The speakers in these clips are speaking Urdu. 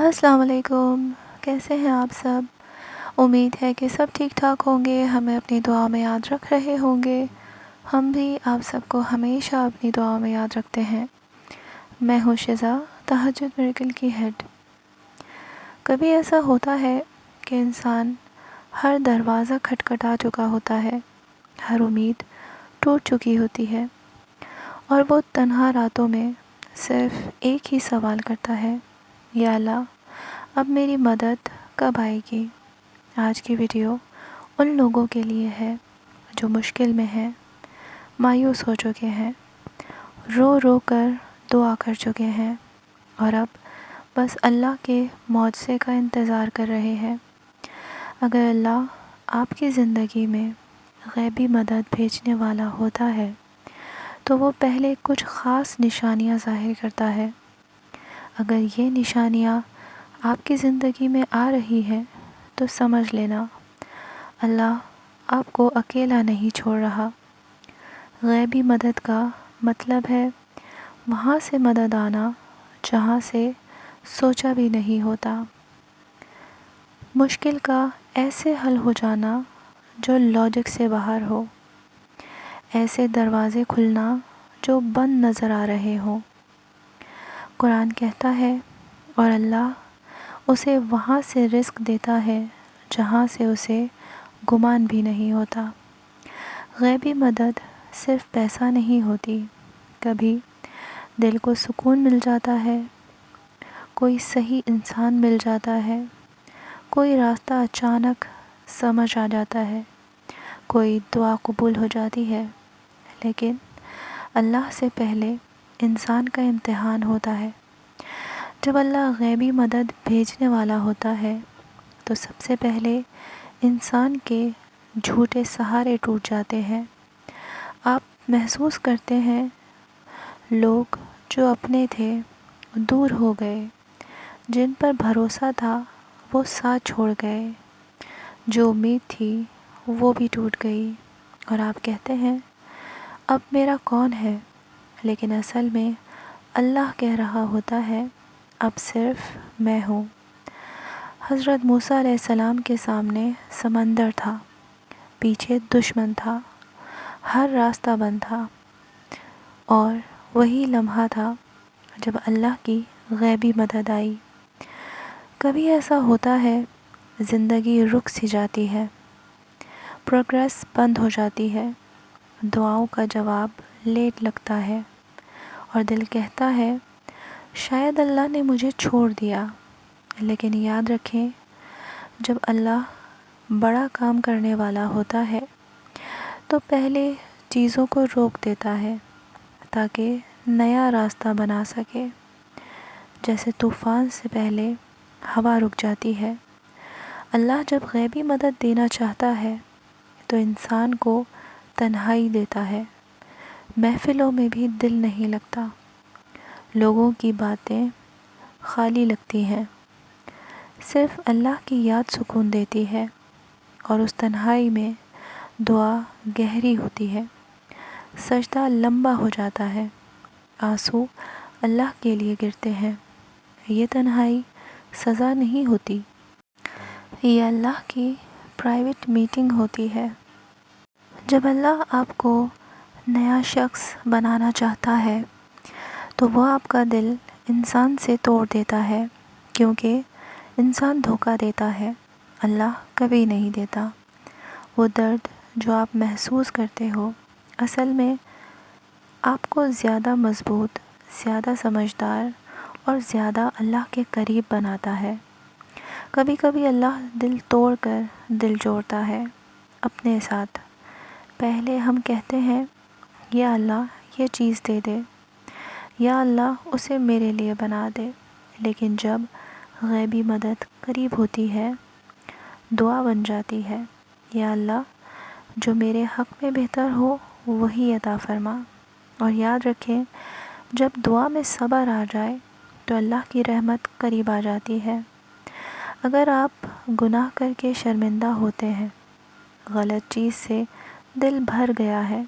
السلام علیکم، کیسے ہیں آپ سب؟ امید ہے کہ سب ٹھیک ٹھاک ہوں گے، ہمیں اپنی دعا میں یاد رکھ رہے ہوں گے۔ ہم بھی آپ سب کو ہمیشہ اپنی دعا میں یاد رکھتے ہیں۔ میں ہوں شزا، تہجد میریکل کی ہیڈ۔ کبھی ایسا ہوتا ہے کہ انسان ہر دروازہ کھٹکھٹا چکا ہوتا ہے، ہر امید ٹوٹ چکی ہوتی ہے، اور وہ تنہا راتوں میں صرف ایک ہی سوال کرتا ہے، یا اللہ اب میری مدد کب آئے گی؟ آج کی ویڈیو ان لوگوں کے لیے ہے جو مشکل میں ہیں، مایوس ہو چکے ہیں، رو رو کر دعا کر چکے ہیں، اور اب بس اللہ کے معجزے کا انتظار کر رہے ہیں۔ اگر اللہ آپ کی زندگی میں غیبی مدد بھیجنے والا ہوتا ہے تو وہ پہلے کچھ خاص نشانیاں ظاہر کرتا ہے۔ اگر یہ نشانیاں آپ کی زندگی میں آ رہی ہیں تو سمجھ لینا اللہ آپ کو اکیلا نہیں چھوڑ رہا۔ غیبی مدد کا مطلب ہے وہاں سے مدد آنا جہاں سے سوچا بھی نہیں ہوتا، مشکل کا ایسے حل ہو جانا جو لاجک سے باہر ہو، ایسے دروازے کھلنا جو بند نظر آ رہے ہوں۔ قرآن کہتا ہے اور اللہ اسے وہاں سے رزق دیتا ہے جہاں سے اسے گمان بھی نہیں ہوتا۔ غیبی مدد صرف پیسہ نہیں ہوتی، کبھی دل کو سکون مل جاتا ہے، کوئی صحیح انسان مل جاتا ہے، کوئی راستہ اچانک سمجھ آ جاتا ہے، کوئی دعا قبول ہو جاتی ہے، لیکن اللہ سے پہلے انسان کا امتحان ہوتا ہے۔ جب اللہ غیبی مدد بھیجنے والا ہوتا ہے تو سب سے پہلے انسان کے جھوٹے سہارے ٹوٹ جاتے ہیں۔ آپ محسوس کرتے ہیں لوگ جو اپنے تھے دور ہو گئے، جن پر بھروسہ تھا وہ ساتھ چھوڑ گئے، جو امید تھی وہ بھی ٹوٹ گئی، اور آپ کہتے ہیں اب میرا کون ہے؟ لیکن اصل میں اللہ کہہ رہا ہوتا ہے اب صرف میں ہوں۔ حضرت موسیٰ علیہ السلام کے سامنے سمندر تھا، پیچھے دشمن تھا، ہر راستہ بند تھا، اور وہی لمحہ تھا جب اللہ کی غیبی مدد آئی۔ کبھی ایسا ہوتا ہے زندگی رک سی جاتی ہے، پروگریس بند ہو جاتی ہے، دعاؤں کا جواب لیٹ لگتا ہے، اور دل کہتا ہے شاید اللہ نے مجھے چھوڑ دیا۔ لیکن یاد رکھیں جب اللہ بڑا کام کرنے والا ہوتا ہے تو پہلے چیزوں کو روک دیتا ہے تاکہ نیا راستہ بنا سکے۔ جیسے طوفان سے پہلے ہوا رک جاتی ہے، اللہ جب غیبی مدد دینا چاہتا ہے تو انسان کو تنہائی دیتا ہے، محفلوں میں بھی دل نہیں لگتا، لوگوں کی باتیں خالی لگتی ہیں، صرف اللہ کی یاد سکون دیتی ہے، اور اس تنہائی میں دعا گہری ہوتی ہے، سجدہ لمبا ہو جاتا ہے، آنسو اللہ کے لیے گرتے ہیں۔ یہ تنہائی سزا نہیں ہوتی، یہ اللہ کی پرائیویٹ میٹنگ ہوتی ہے۔ جب اللہ آپ کو نیا شخص بنانا چاہتا ہے تو وہ آپ کا دل انسان سے توڑ دیتا ہے، کیونکہ انسان دھوکہ دیتا ہے، اللہ کبھی نہیں دیتا۔ وہ درد جو آپ محسوس کرتے ہو اصل میں آپ کو زیادہ مضبوط، زیادہ سمجھدار اور زیادہ اللہ کے قریب بناتا ہے۔ کبھی کبھی اللہ دل توڑ کر دل جوڑتا ہے اپنے ساتھ۔ پہلے ہم کہتے ہیں یا اللہ یہ چیز دے دے، یا اللہ اسے میرے لیے بنا دے، لیکن جب غیبی مدد قریب ہوتی ہے دعا بن جاتی ہے، یا اللہ جو میرے حق میں بہتر ہو وہی عطا فرما۔ اور یاد رکھیں جب دعا میں صبر آ جائے تو اللہ کی رحمت قریب آ جاتی ہے۔ اگر آپ گناہ کر کے شرمندہ ہوتے ہیں، غلط چیز سے دل بھر گیا ہے،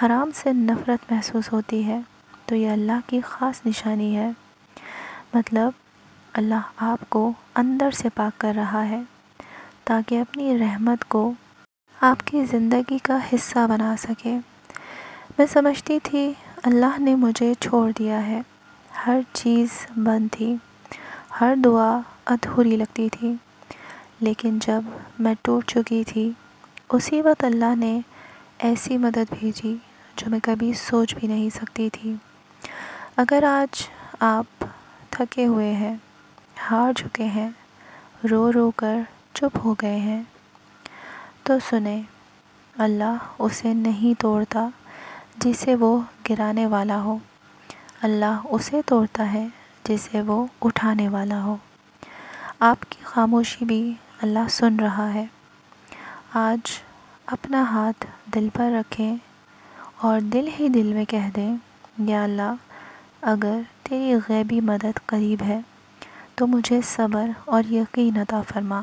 حرام سے نفرت محسوس ہوتی ہے، تو یہ اللہ کی خاص نشانی ہے، مطلب اللہ آپ کو اندر سے پاک کر رہا ہے تاکہ اپنی رحمت کو آپ کی زندگی کا حصہ بنا سکے۔ میں سمجھتی تھی اللہ نے مجھے چھوڑ دیا ہے، ہر چیز بند تھی، ہر دعا ادھوری لگتی تھی، لیکن جب میں ٹوٹ چکی تھی اسی وقت اللہ نے ایسی مدد بھیجی جو میں کبھی سوچ بھی نہیں سکتی تھی۔ اگر آج آپ تھکے ہوئے ہیں، ہار چکے ہیں، رو رو کر چپ ہو گئے ہیں، تو سنیں، اللہ اسے نہیں توڑتا جسے وہ گرانے والا ہو، اللہ اسے توڑتا ہے جسے وہ اٹھانے والا ہو۔ آپ کی خاموشی بھی اللہ سن رہا ہے۔ آج اپنا ہاتھ دل پر رکھیں اور دل ہی دل میں کہہ دیں، یا اللہ، اگر تیری غیبی مدد قریب ہے تو مجھے صبر اور یقین عطا فرما۔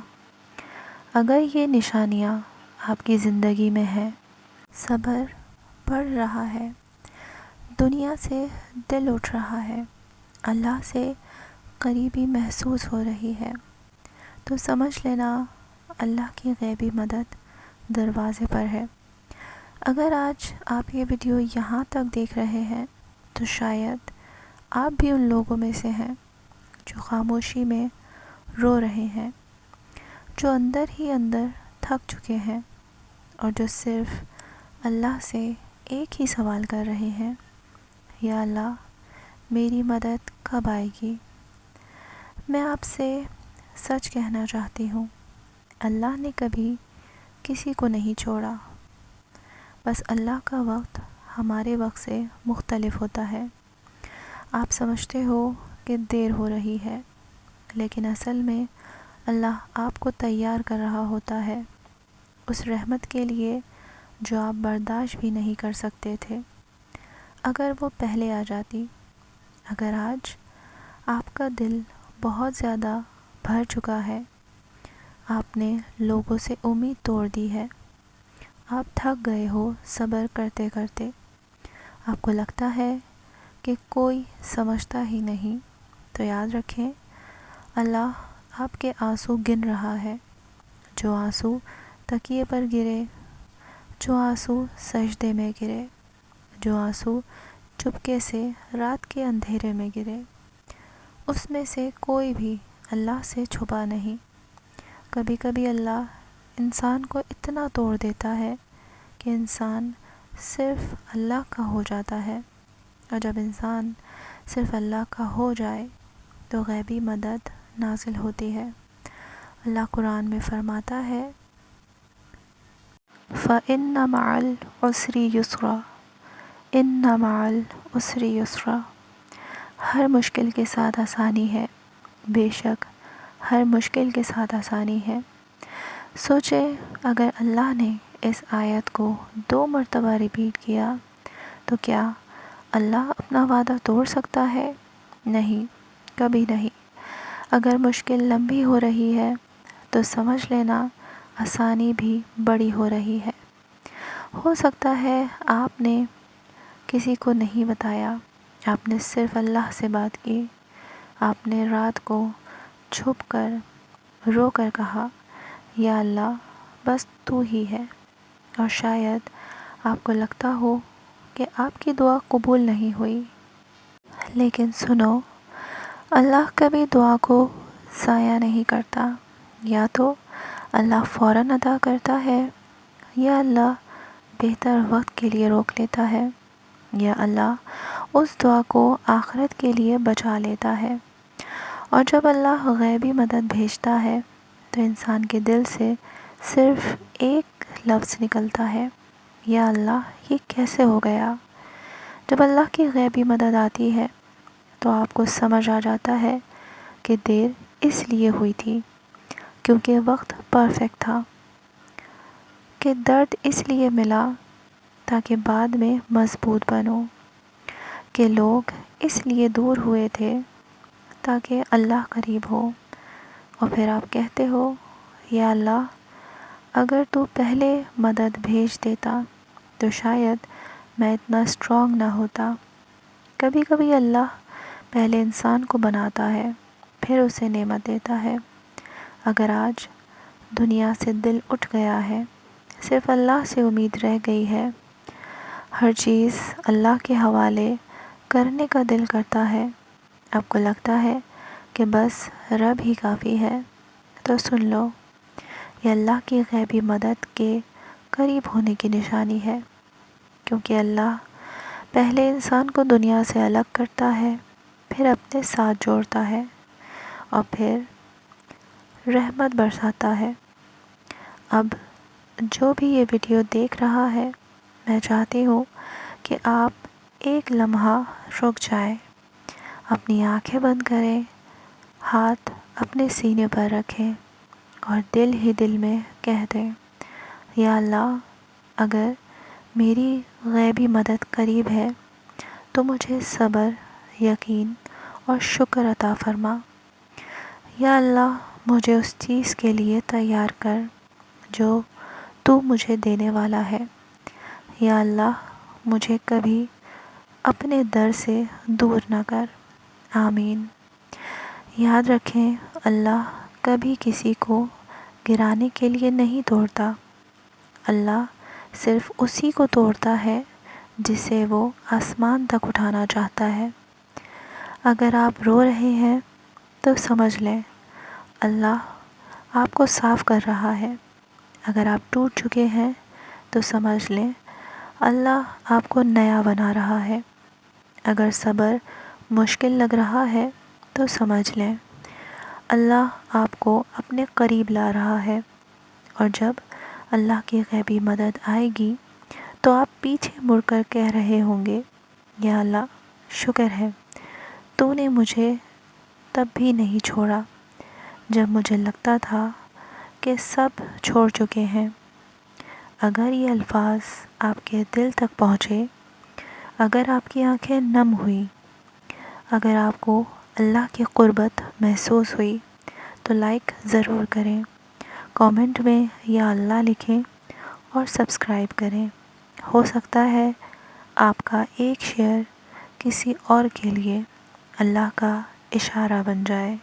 اگر یہ نشانیاں آپ کی زندگی میں ہیں، صبر بڑھ رہا ہے، دنیا سے دل اٹھ رہا ہے، اللہ سے قریبی محسوس ہو رہی ہے، تو سمجھ لینا اللہ کی غیبی مدد دروازے پر ہے۔ اگر آج آپ یہ ویڈیو یہاں تک دیکھ رہے ہیں تو شاید آپ بھی ان لوگوں میں سے ہیں جو خاموشی میں رو رہے ہیں، جو اندر ہی اندر تھک چکے ہیں، اور جو صرف اللہ سے ایک ہی سوال کر رہے ہیں، یا اللہ، میری مدد کب آئے گی؟ میں آپ سے سچ کہنا چاہتی ہوں، اللہ نے کبھی کسی کو نہیں چھوڑا، بس اللہ کا وقت ہمارے وقت سے مختلف ہوتا ہے۔ آپ سمجھتے ہو کہ دیر ہو رہی ہے، لیکن اصل میں اللہ آپ کو تیار کر رہا ہوتا ہے اس رحمت کے لیے جو آپ برداشت بھی نہیں کر سکتے تھے۔ اگر وہ پہلے آ جاتی، اگر آج آپ کا دل بہت زیادہ بھر چکا ہے، آپ نے لوگوں سے امید توڑ دی ہے، آپ تھک گئے ہو صبر کرتے کرتے، آپ کو لگتا ہے کہ کوئی سمجھتا ہی نہیں، تو یاد رکھیں، اللہ آپ کے آنسو گن رہا ہے، جو آنسو تکیے پر گرے، جو آنسو سجدے میں گرے، جو آنسو چپکے سے رات کے اندھیرے میں گرے، اس میں سے کوئی بھی اللہ سے چھپا نہیں۔ کبھی کبھی اللہ انسان کو اتنا توڑ دیتا ہے کہ انسان صرف اللہ کا ہو جاتا ہے، اور جب انسان صرف اللہ کا ہو جائے تو غیبی مدد نازل ہوتی ہے۔ اللہ قرآن میں فرماتا ہے، فَإِنَّ مَعَ الْعُسْرِ يُسْرًا، إِنَّ مَعَ الْعُسْرِ يُسْرًا، ہر مشکل کے ساتھ آسانی ہے، بے شک ہر مشکل کے ساتھ آسانی ہے۔ سوچیں، اگر اللہ نے اس آیت کو 2 مرتبہ ریپیٹ کیا تو کیا اللہ اپنا وعدہ توڑ سکتا ہے؟ نہیں، کبھی نہیں۔ اگر مشکل لمبی ہو رہی ہے تو سمجھ لینا آسانی بھی بڑی ہو رہی ہے۔ ہو سکتا ہے آپ نے کسی کو نہیں بتایا، آپ نے صرف اللہ سے بات کی، آپ نے رات کو چھپ کر رو کر کہا، یا اللہ، بس تو ہی ہے، اور شاید آپ کو لگتا ہو کہ آپ کی دعا قبول نہیں ہوئی، لیکن سنو، اللہ کبھی دعا کو ضائع نہیں کرتا۔ یا تو اللہ فوراً ادا کرتا ہے، یا اللہ بہتر وقت کے لیے روک لیتا ہے، یا اللہ اس دعا کو آخرت کے لیے بچا لیتا ہے۔ اور جب اللہ غیبی مدد بھیجتا ہے تو انسان کے دل سے صرف ایک لفظ نکلتا ہے، یا اللہ، یہ کیسے ہو گیا؟ جب اللہ کی غیبی مدد آتی ہے تو آپ کو سمجھ آ جاتا ہے کہ دیر اس لیے ہوئی تھی کیونکہ وقت پرفیکٹ تھا، کہ درد اس لیے ملا تاکہ بعد میں مضبوط بنو، کہ لوگ اس لیے دور ہوئے تھے تاکہ اللہ قریب ہو۔ اور پھر آپ کہتے ہو، یا اللہ، اگر تو پہلے مدد بھیج دیتا تو شاید میں اتنا اسٹرانگ نہ ہوتا۔ کبھی کبھی اللہ پہلے انسان کو بناتا ہے، پھر اسے نعمت دیتا ہے۔ اگر آج دنیا سے دل اٹھ گیا ہے، صرف اللہ سے امید رہ گئی ہے، ہر چیز اللہ کے حوالے کرنے کا دل کرتا ہے، آپ کو لگتا ہے کہ بس رب ہی کافی ہے، تو سن لو، یہ اللہ کی غیبی مدد کے قریب ہونے کی نشانی ہے، کیونکہ اللہ پہلے انسان کو دنیا سے الگ کرتا ہے، پھر اپنے ساتھ جوڑتا ہے، اور پھر رحمت برساتا ہے۔ اب جو بھی یہ ویڈیو دیکھ رہا ہے، میں چاہتی ہوں کہ آپ ایک لمحہ رک جائیں، اپنی آنکھیں بند کریں، ہاتھ اپنے سینے پر رکھیں اور دل ہی دل میں کہہ دیں، یا اللہ، اگر میری غیبی مدد قریب ہے تو مجھے صبر، یقین اور شکر عطا فرما۔ یا اللہ، مجھے اس چیز کے لیے تیار کر جو تو مجھے دینے والا ہے۔ یا اللہ، مجھے کبھی اپنے در سے دور نہ کر۔ آمین۔ یاد رکھیں، اللہ کبھی کسی کو گرانے کے لیے نہیں توڑتا، اللہ صرف اسی کو توڑتا ہے جسے وہ آسمان تک اٹھانا چاہتا ہے۔ اگر آپ رو رہے ہیں تو سمجھ لیں، اللہ آپ کو صاف کر رہا ہے۔ اگر آپ ٹوٹ چکے ہیں تو سمجھ لیں، اللہ آپ کو نیا بنا رہا ہے۔ اگر صبر مشکل لگ رہا ہے تو سمجھ لیں، اللہ آپ کو اپنے قریب لا رہا ہے، اور جب اللہ کی غیبی مدد آئے گی تو آپ پیچھے مڑ کر کہہ رہے ہوں گے، یا اللہ، شکر ہے تو نے مجھے تب بھی نہیں چھوڑا جب مجھے لگتا تھا کہ سب چھوڑ چکے ہیں۔ اگر یہ الفاظ آپ کے دل تک پہنچے، اگر آپ کی آنکھیں نم ہوئی، اگر آپ کو اللہ کی قربت محسوس ہوئی، تو لائک ضرور کریں، کامنٹ میں یا اللہ لکھیں اور سبسکرائب کریں۔ ہو سکتا ہے آپ کا ایک شیئر کسی اور کے لیے اللہ کا اشارہ بن جائے۔